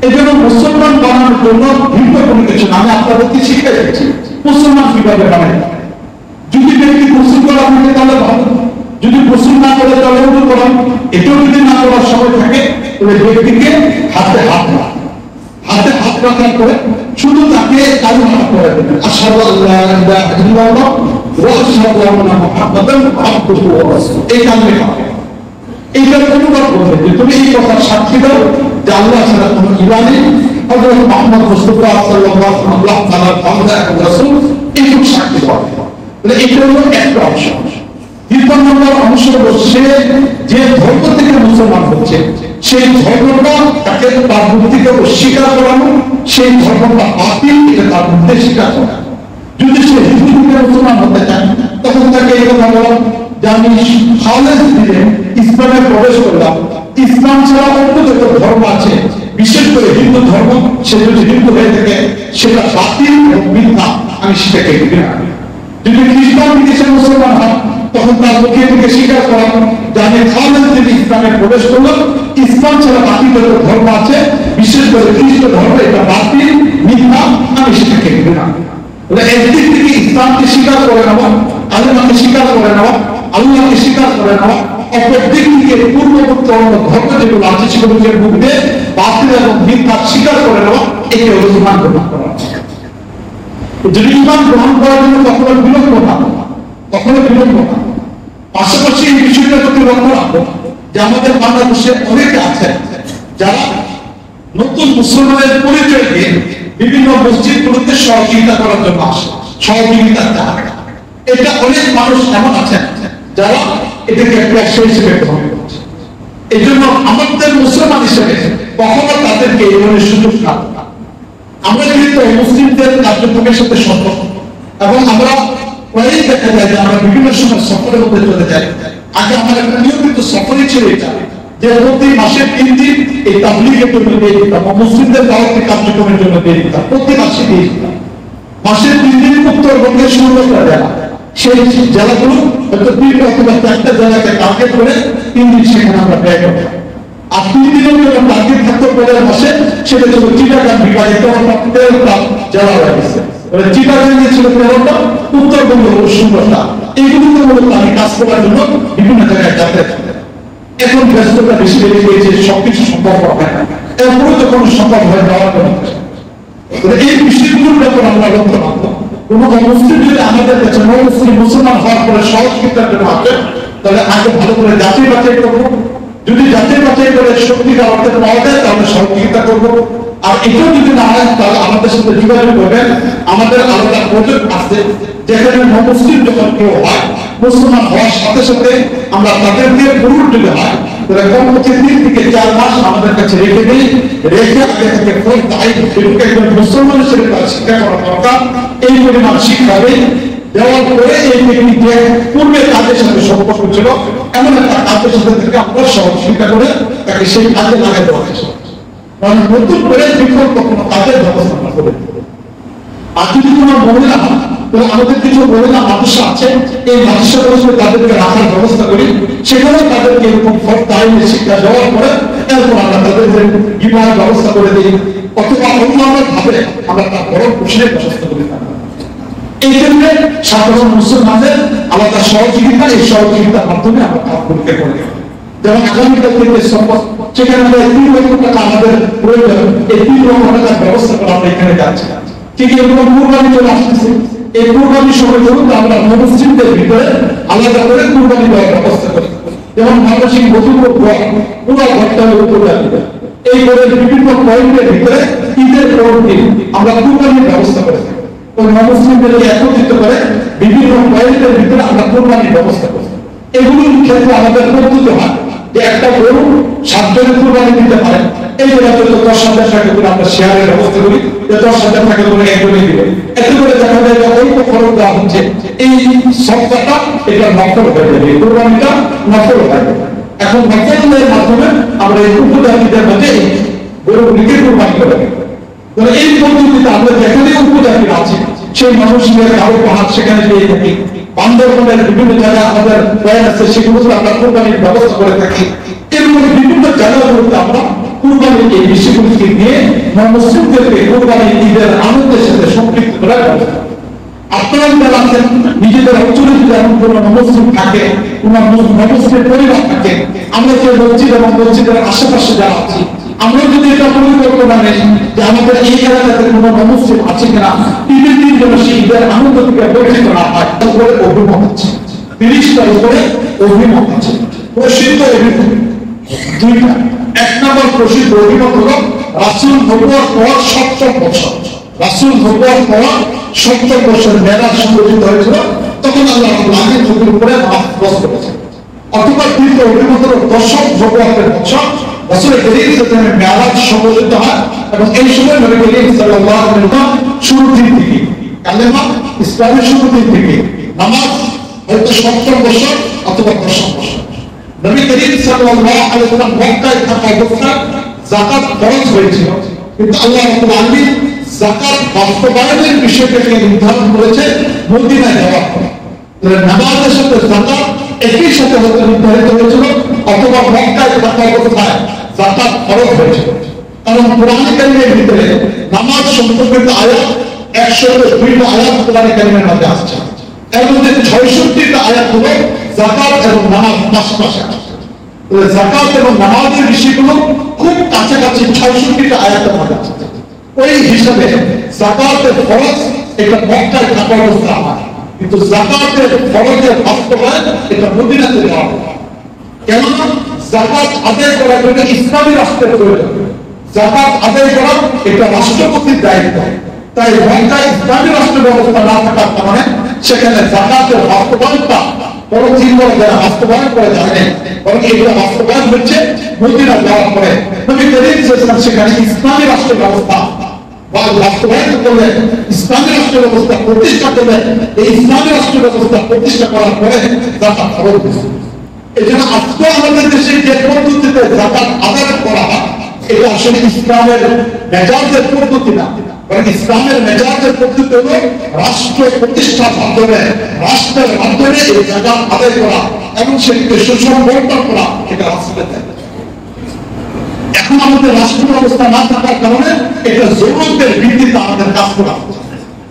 এই জন্য মুসলমান বানানোর জন্য ভিন্ন কোনো কিছু না। আমি আপনাদেরকে শিক্ষা দিচ্ছি মুসলমান কিভাবে বানাই। যদি ব্যক্তি গোসল করা থাকে তাহলে ভালো, যদি গোসল না করে তাহলে উঠে করান। এটাও যদি না করার সময় থাকে তাহলে ব্যক্তিকে হাতে হাত রাখার করে শুধু তাকে কাজে হাত করে দেবেন, আশহাদু আল্লা ইলাহা ইল্লাল্লাহ ওয়া আশহাদু আন্না মুহাম্মাদান আবদুহু ওয়া রাসূলুহু। এই কাজে হবে। এইটার অনুবাদ করবে যে তুমি এই কথা সাক্ষী দাও যে আল্লাহ ছাড়া কোনো ইলাহ নেই, হযরত মুহাম্মদ মুস্তাফা সাল্লাল্লাহু আলাইহি ওয়াসাল্লাম বান্দা এবং রাসূল, এইটুকু সাক্ষী দাও। তাহলে এটা হলো একটা অংশ। দ্বিতীয় নম্বর অংশ হচ্ছে যে ধর্ম থেকে মুসলমান হচ্ছে সেই ধর্মটা তাকে তার মধ্যে অস্বীকার করানো, সেই ধর্মটা বাতিল এটা তার মধ্যে স্বীকার করা। যদি সে হিন্দু থেকে মুসলমান হতে চায় তখন তাকে এই কথা বলা যে আমি খালেস দিলে ইসলামে প্রবেশ করলাম, ইসলাম ছাড়া অন্য যত ধর্ম আছে বিশেষ করে হিন্দু ধর্ম, সে যদি হিন্দু হয়ে থাকে সেটা বাতিল এবং মিথ্যা, আমি সেটাকে ঘৃণা করি। যদি খ্রিস্টান থেকে সে মুসলমান হয় তখন তার মুখে থেকে স্বীকার করা যে আমি খালেস দিলে ইসলামে প্রবেশ করলাম, ইসলাম ছাড়া বাকি যত ধর্ম আছে বিশেষ করে খ্রিস্ট ধর্ম এটা বাতিল মিথ্যা, আমি সেটাকে ঘৃণা করি। একদিক থেকে ইসলামকে স্বীকার করে নেওয়া, আল্লাহকে স্বীকার করে নেওয়া, আল্লাহকে স্বীকার করে নেওয়া, অপর দিক থেকে পূর্ববর্তী অন্য ধর্ম যেগুলো আছে সেগুলোকে মধ্যে বাতিল এবং মিথ্যা স্বীকার করে নেওয়া, একে হলো ঈমান গ্রহণ করা। যদি ঈমান গ্রহণ করার জন্য কখনো বিলম্ব না, পাশাপাশি এই বিষয়টা প্রতি লক্ষ্য রাখবো যে আমাদের বাংলাদেশে অনেকে আছেন যারা নতুন মুসলমানের পরিচয় দিয়ে বিভিন্ন মসজিদগুলোতে সহযোগিতা করার জন্য আসে, সহযোগিতা চায়। এটা অনেক মানুষ এমন আছেন যারা এটাকে পেশা হিসেবে গ্রহণ করছে। এই জন্য আমাদের মুসলমান হিসেবে কখনো তাদেরকে এই ধরনের সুযোগ না। আমরা কিন্তু মুসলিমদের কার্যক্রমের সাথে সম্পর্ক এবং আমরা প্রায়ই দেখা যায় যে আমরা বিভিন্ন সময় সফরের মধ্যে চলে যাই। আগে আমার একটা নিয়মিত সফরই ছিল এটা যে প্রতি মাসে 3 দিন এই তাবলীগের জন্য দিয়ে দিতাম, মুসলিমদের দাওয়াতি কার্যক্রমের জন্য দিয়ে দিতাম, প্রতি মাসে দিয়ে দিতাম। মাসে 3 দিন উত্তরবঙ্গের 16টা জেলা, সেই জেলাগুলো হয়তো 3 অথবা 4টা জেলাকে টার্গেট করে 3 দিন সেখানে আমরা ব্যয় করতাম। আর 3 দিনের জন্য টার্গেট থাকতো পরের মাসে, সেটা ছিল চিটাগাং বিভাগে 13টা জেলা হয়ে গেছে। চিটাগাং ছিল 13টা, উত্তরবঙ্গ হলো 16টা। এইগুলোতে মূলত আমি কাজ করার জন্য বিভিন্ন জায়গায় যাতে এখন ব্যস্ততা বেশি বেড়ে গিয়েছে, সবকিছু সম্ভব হয় না, এরপরে তো কোনো সম্ভব হয় যাওয়ার জন্য। এই বিষয়গুলোর ব্যাপারে আমরা লক্ষ্য রাখবো। কোনো মুসলিম যদি আমাদের কাছে মুসলমান হওয়ার পরে সহযোগিতার জন্য আসে তাহলে আগে ভালো করে যাচাই বাছাই করবো। যদি যাচাই বাছাই করে সত্যিকার অর্থে পাওয়া যায় তাহলে সহযোগিতা করবো। আর এটাও যদি না হয় তাহলে আমাদের সাথে যোগাযোগ করবেন। আমাদের আলাদা প্রজেক্ট আছে যেখানে মুসলিম যখন কেউ হয়, মুসলমান হওয়ার সাথে সাথে আমরা তাদেরকে পুরুষ যদি হয় তাহলে কমপক্ষে 3 থেকে 4 মাস আমাদের কাছে রেখে দিই, রেখে আগে থেকে একজন মুসলমান হিসেবে তার শিক্ষা করা দরকার। এই পরিমাণ শিক্ষা দেওয়ার পরে এই ব্যক্তিকে পূর্বে কাজের সাথে সম্পর্ক ছিল এমন একটা কাজের সাথে থেকে আমরা সহযোগিতা করে তাকে সেই কাজে লাগাই দেওয়া হয়েছে। কারণ নতুন করে বিকল্প কোনো কাজের ব্যবস্থা আমরা করে দেব। আর যদি কোনো মহিলা তাহলে আমাদের কিছু মহিলা মাদ্রাসা আছে, এই মাদ্রাসাগুলোতে তাদেরকে রাখার ব্যবস্থা করি, সেখানেও তাদেরকে এরকম তাইলে শিক্ষা দেওয়ার পরে এরপর আমরা তাদের বিবাহের ব্যবস্থা করে দিই অথবা অন্যান্য ভাবে আমরা তার বড় পোষণের ব্যবস্থা করে থাকি। এই জন্য সাধারণ মুসলমানদের আলাদা সহযোগিতা, এই সহযোগিতার মাধ্যমে আমরা কাজগুলোকে করে দেব। যেমন আগামীকাল থেকে সম্পদ সেখানে আমরা 3 লক্ষ টাকা আমাদের প্রয়োজন, এই 3 লক্ষ টাকার ব্যবস্থা করে আমরা এখানে যাচ্ছি। ঠিক এরকম কুরবানি চলে আসতেছে, এই কুরবানির সময় ধরুন আমরা মুসলিমদের ভিতরে আলাদা করে কুরবানি দেওয়ার ব্যবস্থা করি। যেমন মানসিক বধুপুর পুরো ঘরটা উপজাতি, এই করে বিভিন্ন পয়েন্টের ভিতরে ঈদের পরের দিন আমরা কুরবানির ব্যবস্থা করে থাকি। ওই মুসলিমদেরকে একত্রিত করে বিভিন্ন পয়েন্টের ভিতরে আমরা কুরবানির ব্যবস্থা করি। এগুলোর ক্ষেত্রে আমাদের পদ্ধতি হয় যে একটা গরু 7 জনের কুরবানি দিতে পারে, এই জন্য 10,000 টাকা করে আমরা শেয়ারের ব্যবস্থা করি, 10,000 টাকা করে একজনে দিবে। এতে করে দেখা যায় অল্প খরচ দেওয়া হচ্ছে, এই সবটাটা এটা নকল হয়ে যাবে, কুরবানিটা নকল হয়ে যাবে। এখন নকলের মাধ্যমে আমরা এই উপজাতিদের মধ্যে গরুগুলিকে কুরবানি করে দেব। তাহলে এই পদ্ধতিতে আমরা যেখানে উপজাতিরা আছে সেই মানুষদের কারো পাহাড় সেখানে পেয়ে থাকি, বান্দরবনের বিভিন্ন জায়গায় আমাদের প্রয়াস আছে, সেগুলোতে আমরা কুরবানির ব্যবস্থা করে থাকি। এরকম বিভিন্ন জায়গাগুলোতে আমরা কুরবানি এই বিষয়গুলিকে নিয়ে মুসলিমদেরকে কোরবানি ঈদের আনন্দের সাথে সম্পৃক্ত করা যায়। আপনারা যারা আছেন নিজেদের অঞ্চলে যদি এমন কোন মুসলিম থাকে, কোন মুসলিমের পরিবার থাকে, আমরা যে মসজিদ এবং মসজিদের আশেপাশে যারা আছি, আমরা যদি এটা পরিকল্পনা নেই যে আমাদের এই এলাকাতে কোনো মুসলিম আছে কিনা, ঈদের দিন যেন সেই ঈদের আনন্দ থেকে বঞ্চিত না হয়, উপরে অভিমত আছে 30টার উপরে অভিমত আছে। প্রসিদ্ধ অভিমত দুইটা। এক নম্বর প্রসিদ্ধ অভিমত হলো রাসূল নবুয়ত পর 70 বছর, রাসূল নবুয়ত পর 70 বছর মেরাজ সংঘটিত হয়েছিল, তখন আল্লাহ রাব্বুল আলামিন নবীর উপরে নামাজ করেছেন। অথবা দ্বিতীয় অভিমত হলো দশম নবুয়তের বছর রাসূল করিম সাল্লাল্লাহু আলাইহি ওয়াসাল্লাম মেরাজ সংঘটিত হয়, এবং এই সময় নবী করিম সাল্লাল্লাহু আলাইহি ওয়াসাল্লাম শুরুর দিন থেকে কালেমা ইসলামের শুরুর দিন থেকে নামাজ হয়তো 70 বছর অথবা 10 বছর। নবী করিম সাল্লাল্লাহু আলাইহি ওয়াসাল্লাম মক্কায় থাকা অবস্থায় যাকাত ফরজ হয়েছিল, কিন্তু আল্লাহ রাব্বুল আলামিন যাকাত বাস্তবায়নের বিষয়টাকে নির্ধারণ করেছে মদিনায় যাওয়ার পর। নামাজের সাথে যাকাত একই সাথে হতে নির্ধারিত হয়েছিল, অথবা মক্কায় থাকা অবস্থায় যাকাত ফরজ হয়েছিল। কারণ কোরআন কারীমের ভিতরে নামাজ সম্পর্কিত আয়াত 102টা আয়াত কোরআন কারীমের মধ্যে আসছে। এর মধ্যে 66টা আয়াত হলো যাকাত এবং নামাজ পাশাপাশি আসছে। যাকাত এবং নামাজের বিষয়গুলো খুব কাছাকাছি 66টা আয়াতের মধ্যে আসছে। ওই হিসাবে যাকাতের ফরজ এটা মক্কায় থাকা অবস্থা হয়, কিন্তু যাকাতের ফরজের বাস্তবায়ন এটা মদিনাতে দেওয়া হয়। কেননা যাকাত আদায় করার জন্য ইসলামী রাষ্ট্রের প্রয়োজন, যাকাত আদায় করা এটা রাষ্ট্রপতির দায়িত্ব। তাই মক্কায় ইসলামী রাষ্ট্র ব্যবস্থা না থাকার কারণে সেখানে যাকাতের বাস্তবায়নটা পরবর্তীকালে যারা বাস্তবায়ন করে জানেন, বরং এটা বাস্তবায়ন হচ্ছে মদিনা যাওয়ার পরে নবী করিম সাল্লাল্লাহু আলাইহি ওয়াসাল্লাম সেখানে ইসলামী রাষ্ট্র ব্যবস্থা বা বাস্তবায়ন করলেন, ইসলামী রাষ্ট্র ব্যবস্থা প্রতিষ্ঠা করলেন। এই ইসলামী রাষ্ট্র ব্যবস্থা প্রতিষ্ঠা করার পরে যাকাত ফরজ হয়েছে। এই জন্য আজকে আমাদের দেশে যে পদ্ধতিতে যাকাত আদায় করা হয়, এটা আসলে ইসলামের মেজাজের পদ্ধতি না, বরং ইসলামের মেজাজের পদ্ধতি হলো রাষ্ট্র প্রতিষ্ঠার মাধ্যমে, রাষ্ট্রের মাধ্যমে এই যাকাত আদায় করা এবং সেটিকে সুষম বন্টন করা, এটা রাষ্ট্রের দায়িত্ব। এখন আমাদের রাষ্ট্র ব্যবস্থা না থাকার কারণে এটা জরুরতের ভিত্তিতে আমাদের কাজ করা হচ্ছে।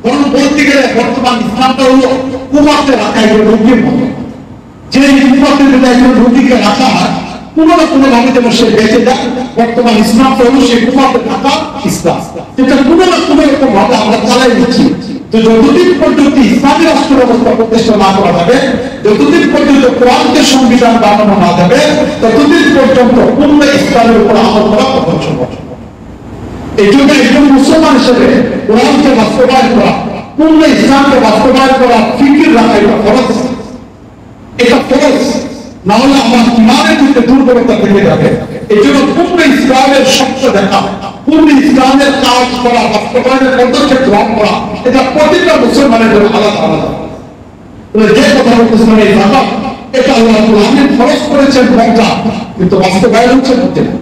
বরং বলতে গেলে বর্তমান ইসলামটা হলো কুমারকে রাখা একজন রোগীর মতো। যে কুমারকে যদি একজন রোগীকে রাখা হয়, কোনো না কোনো ভাবে যেন সে বেঁচে যায়, বর্তমান ইসলামটা হলো সেই কুমারকে রাখা ইসলাম, যেটা কোনো না কোনো রকম ভাবে আমরা চালাই দিচ্ছি। তো যতদিন পর্যন্ত ইসলামী রাষ্ট্র ব্যবস্থা প্রতিষ্ঠা না করা যাবে, যতদিন পর্যন্ত কোরআনকে সংবিধান বানানো না যাবে, ততদিন পর্যন্ত পূর্ণ ইসলামের উপর আমল করা কঠিন সম্ভব। এই জন্য একজন মুসলমান হিসেবে কোরআনকে বাস্তবায়ন করা, পূর্ণ ইসলামকে বাস্তবায়ন করা, ফিকির রাখা, এটা ফরজ। এটা ফরজ, না হলে আমার ইমানের মধ্যে দুর্বলতা থেকে যাবে। এই জন্য পূর্ণ ইসলামের শক্ত দেখা, পূর্ণ ইসলামের কাজ করা, বাস্তবায়নের পদক্ষেপ গ্রহণ করা, এটা প্রতিটা মুসলমানের জন্য আলাদা আলাদা। যে কথা বলতেছিলাম এই যাকাত, এটা আল্লাহ রাব্বুল আলামিন ফরজ করেছেন মক্কা, কিন্তু বাস্তবায়ন হচ্ছে মদিনা।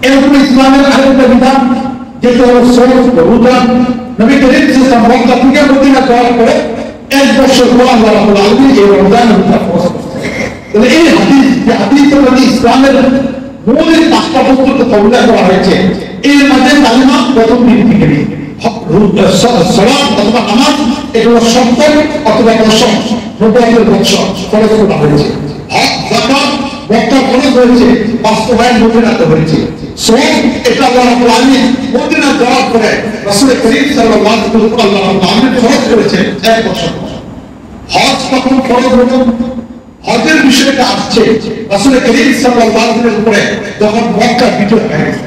এরকম ইসলামের আরেকটা বিধান যেটা হলো সওম, রোজা। নবী করিম সাল্লাল্লাহু আলাইহি ওয়াসাল্লাম মক্কা থেকে মদিনা যাওয়ার পরে 1 বছর পর আল্লাহ রাব্বুল আলামিন এই রমজান ফরজ করেছেন। তাহলে এই হাদিস, যে হাদিসের মধ্যে ইসলামের মৌলিক 5টা বস্তুকে উল্লেখ করা হয়েছে, এর মধ্যে কালিমা প্রথম দিন থেকে নিয়ে সালাত অথবা নামাজ, এগুলো 70 অথবা 10 নবুয়তের বছর ফরজ করা হয়েছে। হজ, যাকাত মক্কা ফরজ হয়েছে, বাস্তবায়ন মদিনাতে হয়েছে। সওম, এটা আল্লাহ রাব্বুল আলামিন মদিনা যাওয়ার পরে রাসূল করিম সাল্লাল্লাহু আলাইহি ওয়াসাল্লাম আল্লাহ রাব্বুল আলামিন ফরজ করেছেন 1 বছর। হজ কখন ফরজ হলো? হজের বিষয়টা আসছে রাসূল করিম সাল্লাল্লাহু আলাইহি ওয়াসাল্লামের উপরে যখন মক্কা বিজয় হয়ে গেছে।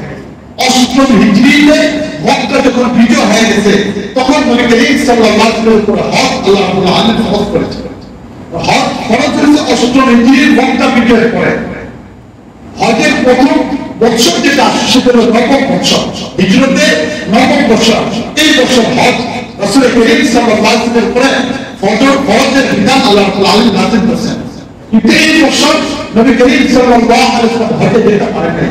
8ম হিজরিতে মক্কা যখন বিজয় হয়ে গেছে, তখন নবী করিম সাল্লাল্লাহু আলাইহি ওয়াসাল্লামের উপরে হজ আল্লাহ রাব্বুল আলামিন ফরজ করেছেন। হজ ফরজ হয়েছে 8ম হিজরির মক্কা বিজয়ের পরে। হজের প্রথম বছর যেটা আসছে সেটা হলো 9ম বছর, হিজরতে 9ম বছর। এই বছর হজ রাসূল করিম সাল্লাল্লাহু আলাইহি ওয়াসাল্লামের উপরে ফরজের বিধান আল্লাহ রাব্বুল আলামিন নাযিল করেছেন। কিন্তু এই বছর নবী করিম সাল্লাল্লাহু আলাইহি ওয়াসাল্লাম হজে যেতে পারেন নাই।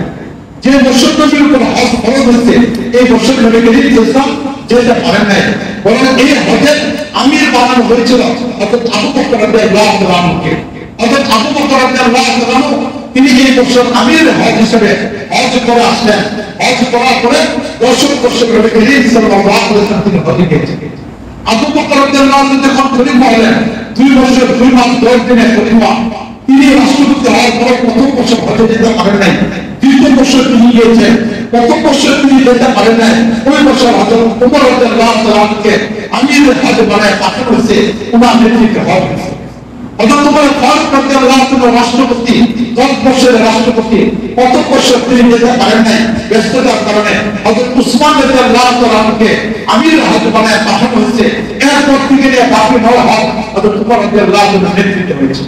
যে বছর নবীর উপর হজ ফরজ হয়েছে, এই বছর নবী করিম সাল্লাল্লাহু আলাইহি ওয়াসাল্লাম যেতে পারেন নাই, বরং এই হজের আমির বানানো হয়েছিল হযরত আবু বকর রাদিয়াল্লাহু আনহুকে। হযরত আবু বকর রাদিয়াল্লাহু আনহু তিনি এই বছর আমির হজ হিসেবে হজ করে আসলেন। হজ করার পরে 10 বছর নবী করিম সাল্লাল্লাহু আলাইহি ওয়াসাল্লাম তিনি হজে গিয়েছেন। আবু বকর রাদিয়াল্লাহু আনহু যখন খলিফা হলেন 2 বছর 2 মাস 10 দিনের খলিফা, তিনি রাষ্ট্রপতি হওয়ার পরে প্রথম বছর হজে যেতে পারেন নাই। দ্বিতীয় বছর তিনি গিয়েছেন, প্রথম বছর তিনি যেতে পারেন নাই। ওই বছর হযরত ওমর রাদিয়াল্লাহু তাআলাকে আমির হজ বানায় পাঠানো হয়েছে, ওনার নেতৃত্বে হজ হয়েছে। হযরত ওমর ফারুক রাদিয়াল্লাহু তাআলা রাষ্ট্রপতি, 10 বছরের রাষ্ট্রপতি, প্রথম বছর তিনি যেতে পারেন নাই ব্যস্ততার কারণে। হযরত উসমান রাদিয়াল্লাহু তাআলাকে আমির হজ বানায় পাঠানো হয়েছে। এরপর থেকে বাকি 9 হজ হযরত ওমর রাদিয়াল্লাহু তাআলার নেতৃত্বে হয়েছে।